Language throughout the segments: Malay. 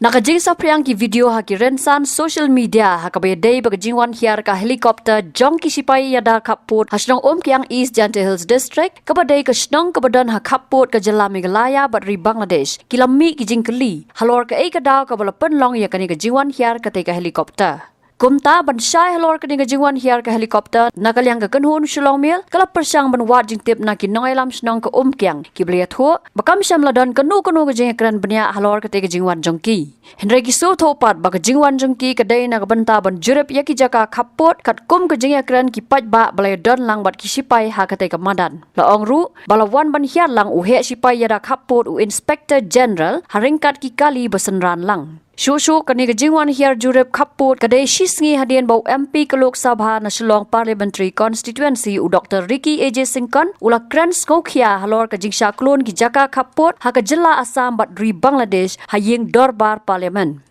Nakajing sa priyang ki video ha ki rensan social media ha kabay day bagajingwan Hiar ka helicopter jong ki Shipai yada Khappud ha Shillong Umkiang East Gentle Hills District kabaday ka Shillong kabadan ha Khappud ka jala Meghalaya batri Bangladesh kilami ki jingkeli halor ka ay kadaw ka balapan long ya kani ka jingwan Hiar ka tay ka helicopter. Kumta ban syai halor kini gajingwan Hiar ka helicopter nakalyang ka kanhun Shillong Mail kala persyang ban wat jing tip na kinong lam Shillong ka Umkiang ki bliat ho bakam syam ladon kanu gajing Kren banya halor ka tay gajingwan jongki Henry ki so thopat ba gajingwan jongki kadai na kabanta ban Jurip ya ki jaka Khappud kat kum gajing Kren ki paj ba balai don lang bat ki Shipai ha ka tay ka madan la ong ru balawan ban Hiar lang u he Shipai yada Khappud u Inspector General haringkat ki kali besenran lang Shushu kani gajingwan Hiar Jurip Khappud kadai shisngi hadian bau MP ke Lok Sabha na Shillong Parliamentary Constituency u Dr. Ricky AJ Singkon ula Kren Skokia halor ka jingsha klon ki jaka Khappud ha ka jilla Assam bat ri Bangladesh haying dorbar parliament.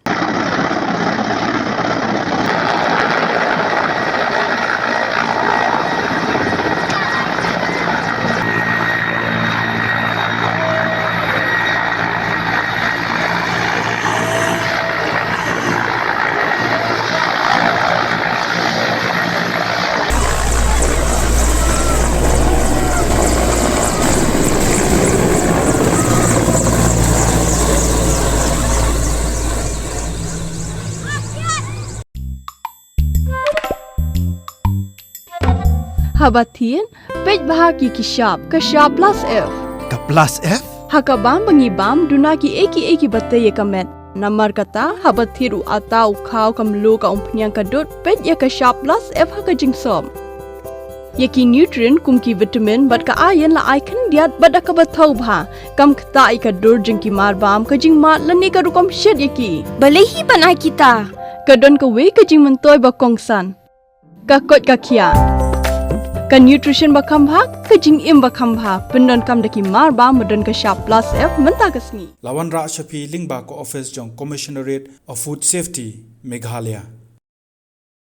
Habatin, pej bahagi ki sharp plus F. Ka plus F? Hakabam bangibam duna ki eki batai ye kamet. Namar kata habathiru atau khau kamlu ka umkiang kadut pej ye ka sharp plus F haka jingsom. Ye ki nutrient kum ki vitamin bat ka iron la icon diat bat ka bathau bha kam khta ka dur jing ki marbam ka jing mat lani ka rukom shed ye ki. Balehi banai kita. Kadon ka we ka jing mentoy ba kongsan. Ka kot ka kia. Ka nutrition bakam bhag ka jing im bakam bhag pendon kam daki mar ba modon ka sharp plus F menta kasni Lawan Ra Shapi Lingba ko office jong Commissionerate of Food Safety Meghalaya